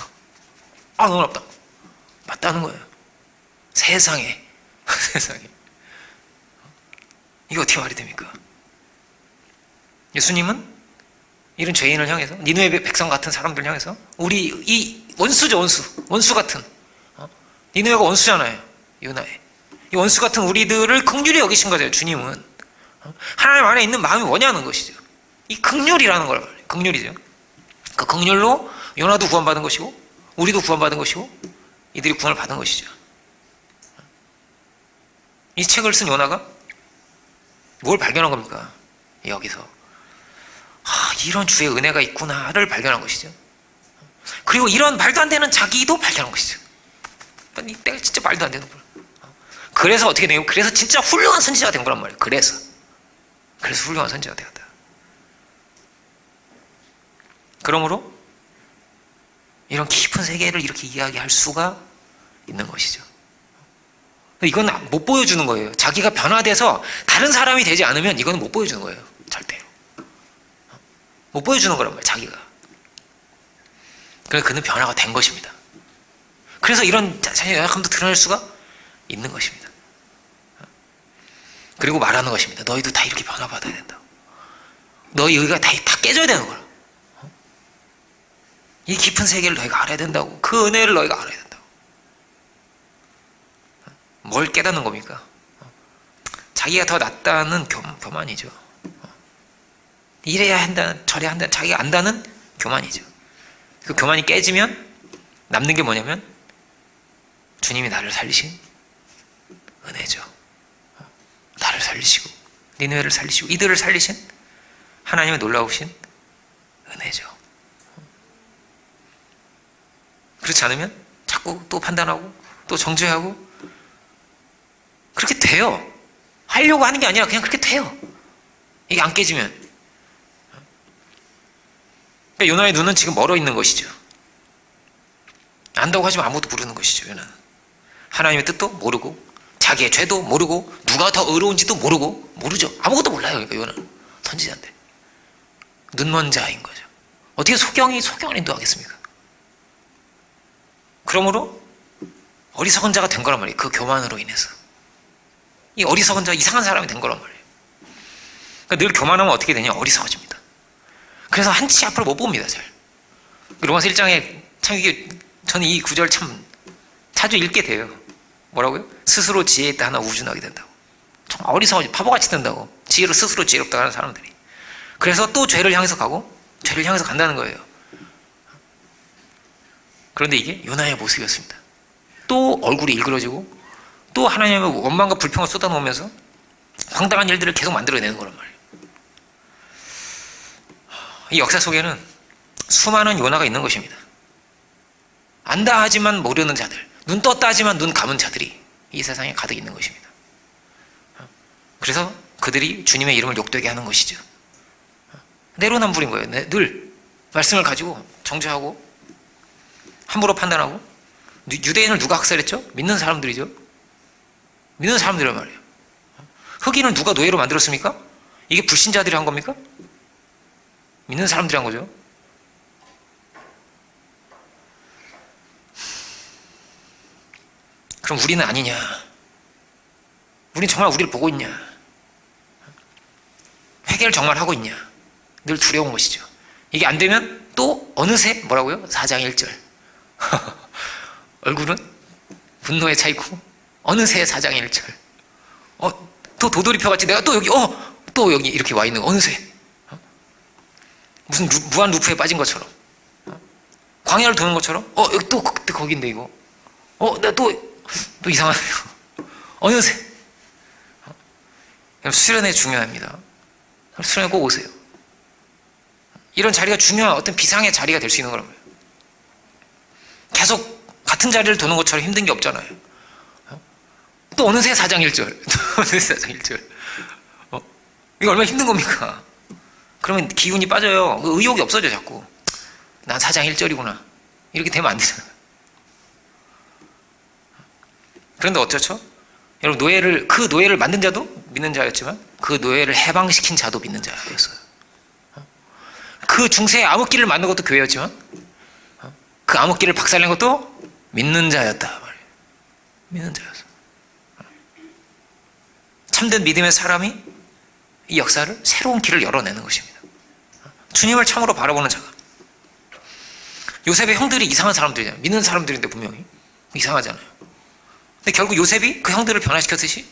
너무 합당. 맞다는 거예요. 세상에 세상에 이게 어떻게 말이 됩니까? 예수님은 이런 죄인을 향해서 니느웨 백성 같은 사람들 향해서 우리 이 원수죠 원수 같은 니느웨가 원수잖아요 요나의 이 원수 같은 우리들을 긍휼히 여기신 거죠. 주님은 하나님 안에 있는 마음이 뭐냐는 것이죠. 이 긍휼이라는 걸 말해요. 긍휼이죠. 그 긍휼로 요나도 구원받은 것이고 우리도 구원받은 것이고 이들이 구원을 받은 것이죠. 이 책을 쓴 요나가 뭘 발견한 겁니까? 여기서 이런 주의 은혜가 있구나를 발견한 것이죠. 그리고 이런 말도 안 되는 자기도 발견한 것이죠. 내가 진짜 말도 안 되는 걸. 그래서 어떻게 되냐면 그래서 진짜 훌륭한 선지자가 된 거란 말이에요. 그래서 훌륭한 선지자가 되었다. 그러므로 이런 깊은 세계를 이렇게 이야기할 수가 있는 것이죠. 이건 못 보여주는 거예요. 자기가 변화돼서 다른 사람이 되지 않으면 이건 못 보여주는 거예요. 절대로. 못 보여주는 거란 말이에요. 자기가. 그래서 그는 변화가 된 것입니다. 그래서 이런 자신의 연약함도 드러낼 수가 있는 것입니다. 그리고 말하는 것입니다. 너희도 다 이렇게 변화받아야 된다고. 너희 의가 다 깨져야 되는 거라. 이 깊은 세계를 너희가 알아야 된다고. 그 은혜를 너희가 알아야 된다고. 뭘 깨닫는 겁니까? 자기가 더 낫다는 교만이죠. 이래야 한다는, 저래야 한다는, 자기가 안다는 교만이죠. 그 교만이 깨지면 남는 게 뭐냐면 주님이 나를 살리신 은혜죠. 나를 살리시고 니느웨를 살리시고 이들을 살리신 하나님의 놀라우신 은혜죠. 그렇지 않으면 자꾸 또 판단하고 또 정죄하고 그렇게 돼요. 하려고 하는 게 아니라 그냥 그렇게 돼요. 이게 안 깨지면. 그러니까 요나의 눈은 지금 멀어 있는 것이죠. 안다고 하지만 아무것도 모르는 것이죠. 요나는 하나님의 뜻도 모르고 자기의 죄도 모르고 누가 더 의로운지도 모르죠. 아무것도 몰라요. 그러니까 요나는 선지자인데 눈먼 자인 거죠. 어떻게 소경이 인도하겠습니까? 그러므로 어리석은 자가 된 거란 말이에요. 그 교만으로 인해서 이 어리석은 자가 이상한 사람이 된 거란 말이에요. 그러니까 늘 교만하면 어떻게 되냐? 어리석어집니다. 그래서 한치 앞을 못 봅니다. 잘. 로마서 1장에 참 이게 저는 이 구절 참 자주 읽게 돼요. 뭐라고요? 스스로 지혜 있다 하나 우준하게 된다고. 정말 어리석어지 바보같이 된다고. 지혜로 스스로 지혜롭다 하는 사람들이. 그래서 또 죄를 향해서 가고 죄를 향해서 간다는 거예요. 그런데 이게 요나의 모습이었습니다. 또 얼굴이 일그러지고 또 하나님의 원망과 불평을 쏟아놓으면서 황당한 일들을 계속 만들어내는 거란 말이에요. 이 역사 속에는 수많은 요나가 있는 것입니다. 안다 하지만 모르는 자들, 눈 떴다 하지만 눈 감은 자들이 이 세상에 가득 있는 것입니다. 그래서 그들이 주님의 이름을 욕되게 하는 것이죠. 내로남불인 거예요. 늘 말씀을 가지고 정죄하고 함부로 판단하고. 유대인을 누가 학살했죠? 믿는 사람들이죠. 믿는 사람들이란 말이에요. 흑인을 누가 노예로 만들었습니까? 이게 불신자들이 한 겁니까? 믿는 사람들이 한 거죠. 그럼 우리는 아니냐? 우리는 정말 우리를 보고 있냐? 회개를 정말 하고 있냐? 늘 두려운 것이죠. 이게 안 되면 또 어느새 뭐라고요? 4장 1절 얼굴은 분노에 차있고 어느새 4장 1절 또 도돌이표같이 내가 또 여기 이렇게 와 있는 거 어느새 무슨 무한 루프에 빠진 것처럼 광야를 도는 것처럼 여기 또 거긴데 이거 내가 또 이상하네요. 어느새 수련회 중요합니다. 수련회 꼭 오세요. 이런 자리가 중요한 어떤 비상의 자리가 될 수 있는 거란 말이에요. 계속 같은 자리를 도는 것처럼 힘든 게 없잖아요. 또 어느새 4장 1절, 또 어느새 4장 1절. 이거 얼마나 힘든 겁니까? 그러면 기운이 빠져요. 의욕이 없어져 자꾸. 난 4장 1절이구나. 이렇게 되면 안 되잖아요. 그런데 어쩌죠? 여러분, 그 노예를 만든 자도 믿는 자였지만 그 노예를 해방시킨 자도 믿는 자였어요. 그 중세의 암흑기를 만든 것도 교회였지만 그 암흑기를 박살낸 것도 믿는 자였다 말이에요. 믿는 자였어. 참된 믿음의 사람이 이 역사를 새로운 길을 열어내는 것입니다. 주님을 참으로 바라보는 자가. 요셉의 형들이 이상한 사람들이잖아요. 믿는 사람들인데 분명히 이상하잖아요. 근데 결국 요셉이 그 형들을 변화시켰듯이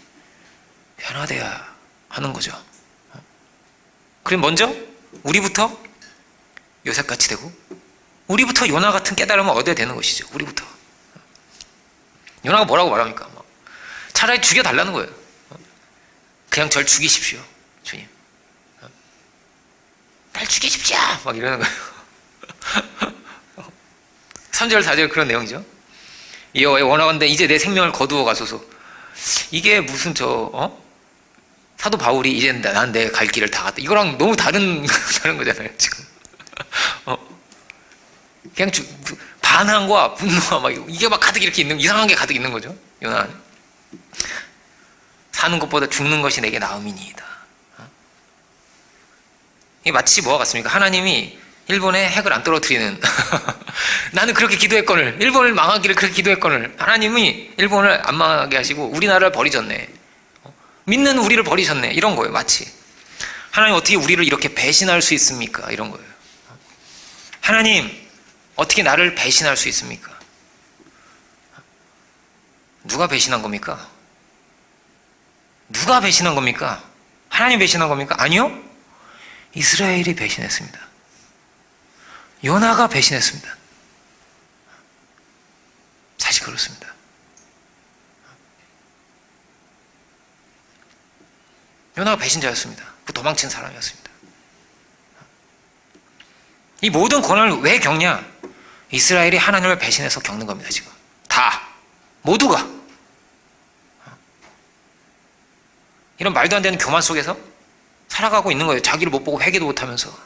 변화돼야 하는 거죠. 그럼 먼저 우리부터 요셉같이 되고 우리부터 요나 같은 깨달음을 얻어야 되는 것이죠. 우리부터. 요나가 뭐라고 말합니까? 차라리 죽여달라는 거예요. 그냥 절 죽이십시오, 주님. 날 죽이십시오! 막 이러는 거예요. 3절, 4절 그런 내용이죠. 여호와여 원하건대 이제 내 생명을 거두어 가소서. 이게 무슨 사도 바울이 이제 난 내 갈 길을 다 갔다. 이거랑 너무 다른 거잖아요, 지금. 그냥 반항과 분노와 막 이게 막 가득 이렇게 이상한 게 가득 있는 거죠. 요나는. 사는 것보다 죽는 것이 내게 나음이니이다. 이게 마치 뭐와 같습니까? 하나님이 일본에 핵을 안 떨어뜨리는 나는 그렇게 기도했거늘 일본을 망하기를 그렇게 기도했거늘 하나님이 일본을 안 망하게 하시고 우리나라를 버리셨네. 믿는 우리를 버리셨네. 이런 거예요. 마치 하나님 어떻게 우리를 이렇게 배신할 수 있습니까? 이런 거예요. 하나님 어떻게 나를 배신할 수 있습니까? 누가 배신한 겁니까? 누가 배신한 겁니까? 하나님 배신한 겁니까? 아니요. 이스라엘이 배신했습니다. 요나가 배신했습니다. 사실 그렇습니다. 요나가 배신자였습니다. 그 도망친 사람이었습니다. 이 모든 고난을 왜 겪냐? 이스라엘이 하나님을 배신해서 겪는 겁니다. 지금 다 모두가 이런 말도 안 되는 교만 속에서 살아가고 있는 거예요. 자기를 못 보고 회개도 못하면서.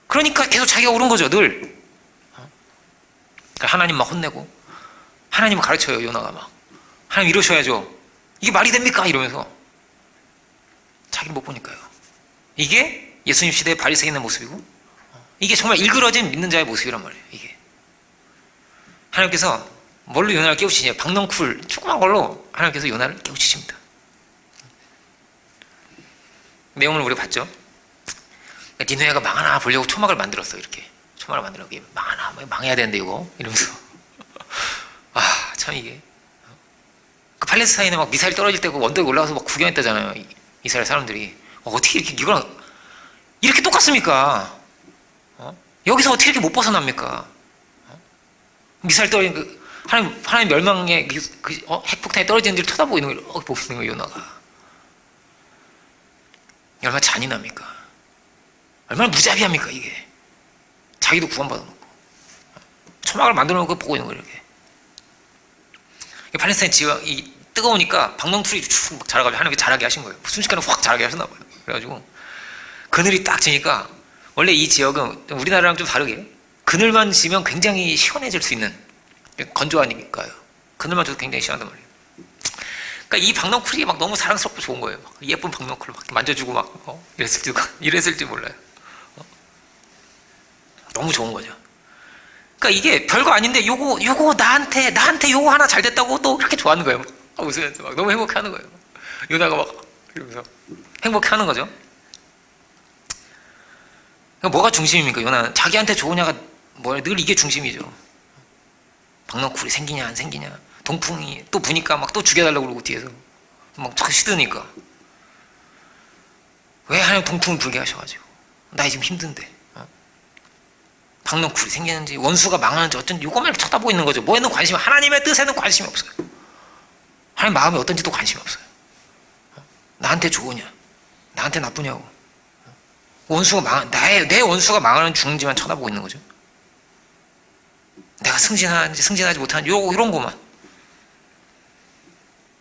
그러니까 계속 자기가 옳은 거죠. 늘. 그러니까 하나님 막 혼내고 하나님을 가르쳐요. 요나가 막 하나님 이러셔야죠. 이게 말이 됩니까? 이러면서 자기를 못 보니까요. 이게 예수님 시대의 바리새인의 모습이고 이게 정말 일그러진 믿는 자의 모습이란 말이에요. 이게 하나님께서 뭘로 요나를 깨우치냐? 박넝쿨 조그만 걸로 하나님께서 요나를 깨우치십니다. 내용을 우리가 봤죠. 니느웨가 망하나 보려고 초막을 만들었어. 이렇게 초막을 만들어. 망하나 망해야 되는데 이거 이러면서 참 이게 그 팔레스타인에 막 미사일 떨어질 때 그 언덕에 올라가서 막 구경했다잖아요. 이스라엘 사람들이 어떻게 이렇게 이거랑 이렇게 똑같습니까? 여기서 어떻게 이렇게 못 벗어납니까? 미사일 떨어진 하나님 멸망의 핵폭탄이 떨어지는 데를 쳐다보고 있는 걸 보고 있는 거예요. 요나가 얼마나 잔인합니까? 얼마나 무자비합니까? 이게 자기도 구원받아놓고 초막을 만들어놓고 보고 있는 거예요. 이렇게 팔레스타인 지역이 뜨거우니까 박농풀이 쭉 막 자라가지고 하나님께 자라게 하신 거예요. 순식간에 확 자라게 하셨나 봐요. 그래가지고 그늘이 딱 지니까 원래 이 지역은 우리나라랑 좀 다르게 그늘만 지면 굉장히 시원해질 수 있는 건조하니까요. 그늘만 줘도 굉장히 시원하단 말이에요. 그러니까 이 박넝쿨이 막 너무 사랑스럽고 좋은 거예요. 막 예쁜 박넝쿨을 막 만져주고 막 이랬을지 몰라요. 너무 좋은 거죠. 그러니까 이게 별거 아닌데 요거 나한테 요거 하나 잘 됐다고 또 그렇게 좋아하는 거예요. 웃으면서 막 너무 행복해하는 거예요. 요나가 막 이러면서 행복해하는 거죠. 그러니까 뭐가 중심입니까? 요나는 자기한테 좋으냐가 뭐야? 늘 이게 중심이죠. 박넝쿨이 생기냐 안 생기냐. 동풍이 또 부니까 막 또 죽여달라고 그러고 뒤에서 막 자꾸 시드니까 왜 하나님 동풍을 불게 하셔가지고 나 지금 힘든데 박넝쿨이 생기는지 원수가 망하는지 어쩐지 이것만 쳐다보고 있는 거죠. 뭐에는 관심이 하나님의 뜻에는 관심이 없어요. 하나님 마음이 어떤지도 관심이 없어요. 나한테 좋으냐? 나한테 나쁘냐고. 내 원수가 망하는 죽는지만 쳐다보고 있는 거죠. 내가 승진하는지 승진하지 못하는지 요런 거만.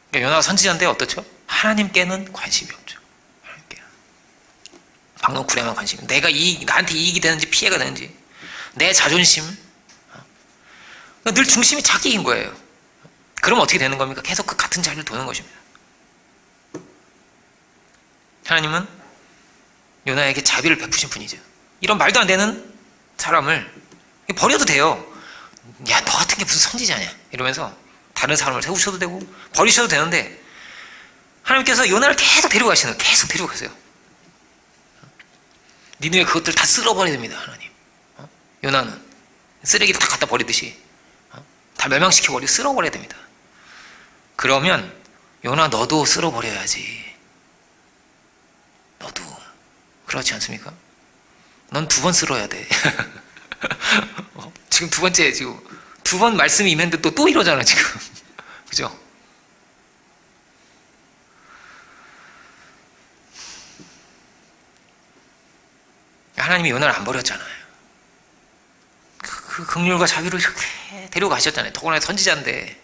그러니까 요나가 선지자인데 어떻죠? 하나님께는 관심이 없죠. 하나님께는. 박농쿨에만 관심이. 나한테 이익이 되는지 피해가 되는지, 내 자존심. 그러니까 늘 중심이 자기인 거예요. 그럼 어떻게 되는 겁니까? 계속 그 같은 자리를 도는 것입니다. 하나님은 요나에게 자비를 베푸신 분이죠. 이런 말도 안 되는 사람을 버려도 돼요. 야, 너 같은 게 무슨 선지자냐? 이러면서 다른 사람을 세우셔도 되고 버리셔도 되는데, 하나님께서 요나를 계속 데려가시는 거예요. 계속 데려가세요. 니네가 그것들 다 쓸어버려야 됩니다. 하나님. 요나는 쓰레기를 다 갖다 버리듯이 다 멸망시켜버리고 쓸어버려야 됩니다. 그러면 요나 너도 쓸어버려야지. 너도. 그렇지 않습니까? 넌 2번 쓸어야 돼. 지금 두 번 말씀이 있는데 또 이러잖아 지금. 그죠? 하나님이 요나를 안 버렸잖아요. 그 긍휼과 자비로 이렇게 데려가셨잖아요. 더구나 선지자인데,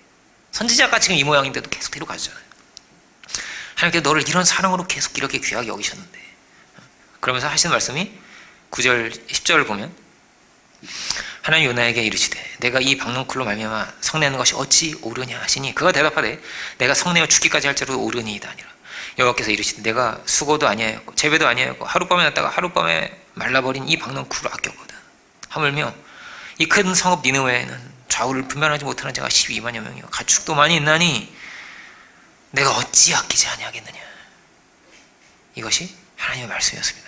선지자가 지금 이 모양인데도 계속 데려가셨잖아요. 하나님께서 너를 이런 사랑으로 계속 이렇게 귀하게 여기셨는데, 그러면서 하시는 말씀이 9절 10절을 보면, 하나님 요나에게 이르시되 내가 이 박농쿨로 말미암아 성내는 것이 어찌 옳으냐 하시니, 그가 대답하되 내가 성내어 죽기까지 할지라도 옳으니이다 아니라. 여호와께서 이르시되 내가 수고도 아니하였고 재배도 아니하였고 하룻밤에 났다가 하룻밤에 말라버린 이 박농쿨을 아꼈거든. 하물며 이 큰 성읍 니느웨에는 좌우를 분별하지 못하는 자가 12만여 명이요 가축도 많이 있나니 내가 어찌 아끼지 아니하겠느냐. 이것이 하나님의 말씀이었습니다.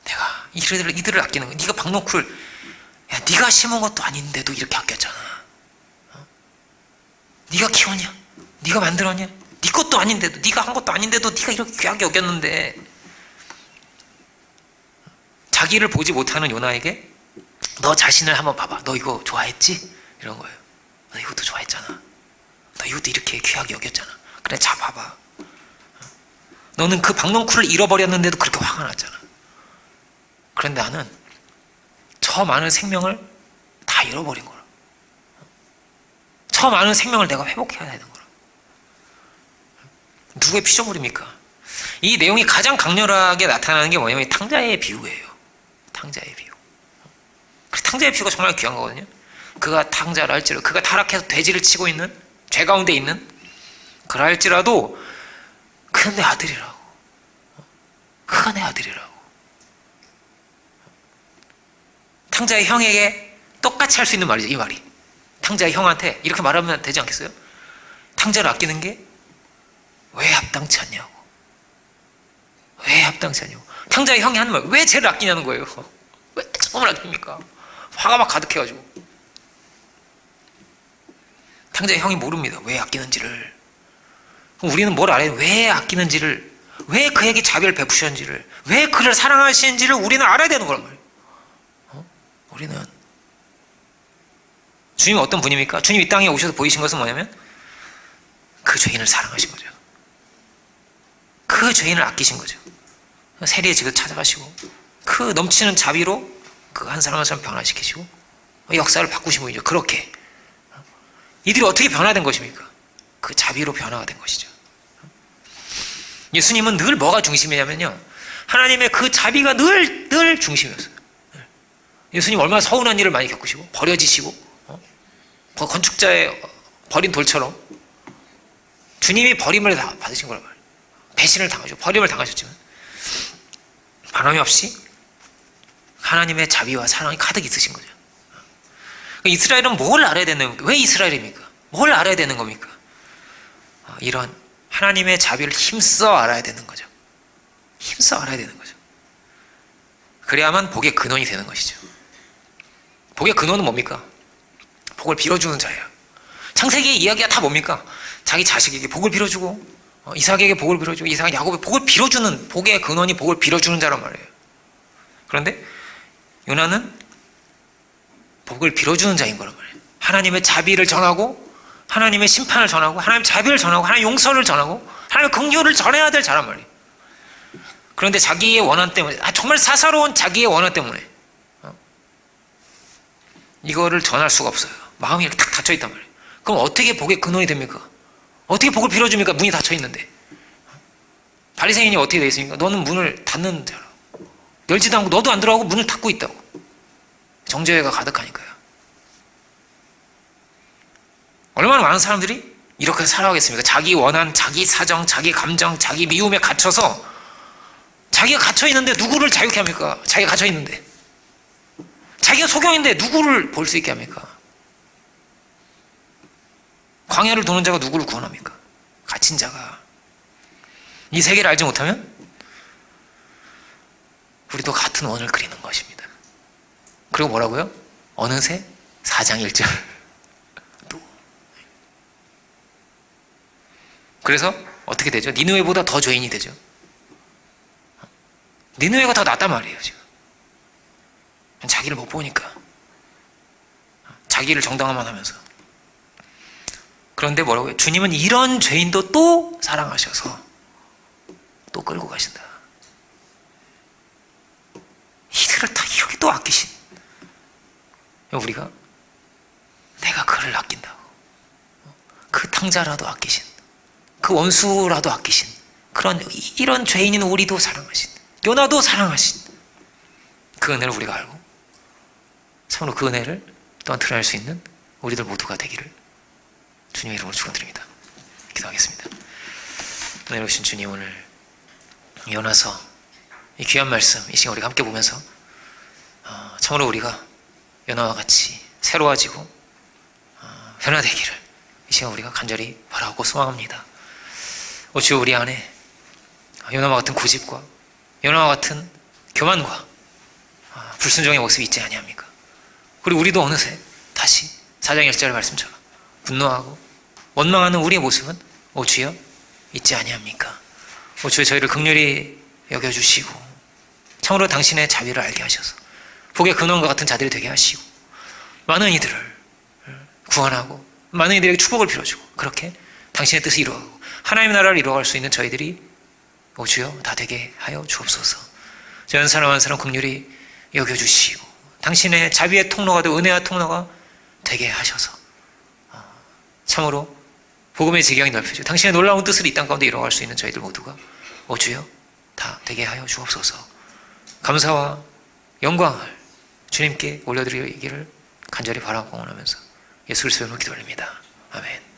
내가 이들을 아끼는 거야. 네가 박농쿨, 야, 네가 심은 것도 아닌데도 이렇게 아꼈잖아. 네가 키웠냐? 네가 만들었냐? 네 것도 아닌데도, 네가 한 것도 아닌데도 네가 이렇게 귀하게 여겼는데, 자기를 보지 못하는 요나에게 너 자신을 한번 봐봐. 너 이거 좋아했지? 이런 거예요. 너 이것도 좋아했잖아. 너 이것도 이렇게 귀하게 여겼잖아. 그래, 자 봐봐. 너는 그 박농쿨을 잃어버렸는데도 그렇게 화가 났잖아. 그런데 나는 저 많은 생명을 다 잃어버린 거라. 저 많은 생명을 내가 회복해야 되는 거라. 누구의 피조물입니까? 이 내용이 가장 강렬하게 나타나는 게 뭐냐면 탕자의 비유예요. 탕자의 비유. 탕자의 비유가 정말 귀한 거거든요. 그가 탕자라 할지라도, 그가 타락해서 돼지를 치고 있는, 죄 가운데 있는 그라 할지라도 그는 내 아들이라고. 그가 내 아들이라고. 탕자의 형에게 똑같이 할 수 있는 말이죠. 이 말이. 탕자의 형한테 이렇게 말하면 되지 않겠어요? 탕자를 아끼는 게 왜 합당치 않냐고. 왜 합당치 않냐고. 탕자의 형이 하는 말, 왜 쟤를 아끼냐는 거예요. 왜 조금을 아낍니까? 화가 막 가득해가지고. 탕자의 형이 모릅니다. 왜 아끼는지를. 그럼 우리는 뭘 알아요? 왜 아끼는지를, 왜 그에게 자비를 베푸셨는지를, 왜 그를 사랑하시는지를 우리는 알아야 되는 거란 말이에요. 우리는. 주님이 어떤 분입니까? 주님 이 땅에 오셔서 보이신 것은 뭐냐면 그 죄인을 사랑하신 거죠. 그 죄인을 아끼신 거죠. 세리의 집을 찾아가시고 그 넘치는 자비로 그 한 사람 한 사람 변화시키시고 역사를 바꾸신 분이죠. 그렇게 이들이 어떻게 변화된 것입니까? 그 자비로 변화가 된 것이죠. 예수님은 늘 뭐가 중심이냐면요, 하나님의 그 자비가 늘 중심이었어요. 예수님 얼마나 서운한 일을 많이 겪으시고 버려지시고, 건축자의 버린 돌처럼 주님이 버림을 받으신 거란 말이에요. 배신을 당하시고 버림을 당하셨지만 반함이 없이 하나님의 자비와 사랑이 가득 있으신 거죠. 이스라엘은 뭘 알아야 되는 겁니까? 왜 이스라엘입니까? 뭘 알아야 되는 겁니까? 이런 하나님의 자비를 힘써 알아야 되는 거죠. 힘써 알아야 되는 거죠. 그래야만 복의 근원이 되는 것이죠. 복의 근원은 뭡니까? 복을 빌어주는 자예요. 창세기의 이야기가 다 뭡니까? 자기 자식에게 복을 빌어주고, 이삭에게 복을 빌어주고, 이삭은 야곱에게 복을 빌어주는, 복의 근원이 복을 빌어주는 자란 말이에요. 그런데 요나는 복을 빌어주는 자인 거란 말이에요. 하나님의 자비를 전하고, 하나님의 심판을 전하고, 하나님의 자비를 전하고, 하나님의 용서를 전하고, 하나님의 긍휼을 전해야 될 자란 말이에요. 그런데 자기의 원한 때문에, 정말 사사로운 자기의 원한 때문에 이거를 전할 수가 없어요. 마음이 이렇게 탁 닫혀있단 말이에요. 그럼 어떻게 복의 근원이 됩니까? 어떻게 복을 빌어줍니까? 문이 닫혀있는데. 바리새인이 어떻게 되어 있습니까? 너는 문을 닫는 자라. 열지도 않고 너도 안 들어가고 문을 닫고 있다고. 정죄가 가득하니까요. 얼마나 많은 사람들이 이렇게 살아가겠습니까? 자기 원한, 자기 사정, 자기 감정, 자기 미움에 갇혀서 자기가 갇혀있는데 누구를 자유케 합니까? 자기가 갇혀있는데. 자기가 소경인데 누구를 볼 수 있게 합니까? 광야를 도는 자가 누구를 구원합니까? 갇힌 자가. 이 세계를 알지 못하면 우리도 같은 원을 그리는 것입니다. 그리고 뭐라고요? 어느새 4장 1절 또. 그래서 어떻게 되죠? 니느웨보다 더 죄인이 되죠. 니느웨가 더 낫단 말이에요. 지금 자기를 못 보니까, 자기를 정당화만 하면서. 그런데 뭐라고요? 주님은 이런 죄인도 또 사랑하셔서 또 끌고 가신다. 이들을 다 이렇게 또 아끼신, 우리가 내가 그를 아낀다고, 그 탕자라도 아끼신, 그 원수라도 아끼신, 이런 죄인인 우리도 사랑하신, 요나도 사랑하신 그 은혜를 우리가 알고 참으로 그 은혜를 또한 드러낼 수 있는 우리들 모두가 되기를 주님의 이름으로 축원드립니다. 기도하겠습니다. 은혜로 오신 주님, 오늘 요나서 이 귀한 말씀 이 시간 우리가 함께 보면서 참으로 우리가 요나와 같이 새로워지고 변화되기를 이 시간 우리가 간절히 바라고 소망합니다. 오 주여, 우리 안에 요나와 같은 고집과 요나와 같은 교만과 불순종의 모습이 있지 아니합니까? 그리고 우리도 어느새 다시 4장 1절 말씀처럼 분노하고 원망하는 우리의 모습은 오 주여 있지 아니합니까? 오 주여, 저희를 긍휼히 여겨주시고 참으로 당신의 자비를 알게 하셔서 복의 근원과 같은 자들이 되게 하시고 많은 이들을 구원하고 많은 이들에게 축복을 빌어주고 그렇게 당신의 뜻을 이루어가고 하나님의 나라를 이루어갈 수 있는 저희들이 오 주여 다 되게 하여 주옵소서. 저 한 사람 한 사람 긍휼히 여겨주시고 당신의 자비의 통로가 되고 은혜와 통로가 되게 하셔서 참으로 복음의 지경이 넓혀지고 당신의 놀라운 뜻을 이 땅 가운데 이루어갈 수 있는 저희들 모두가 오 주여 다 되게 하여 주옵소서. 감사와 영광을 주님께 올려드리기를 간절히 바라고 원하면서 예수 그리스도의 이름으로 기도드립니다. 아멘.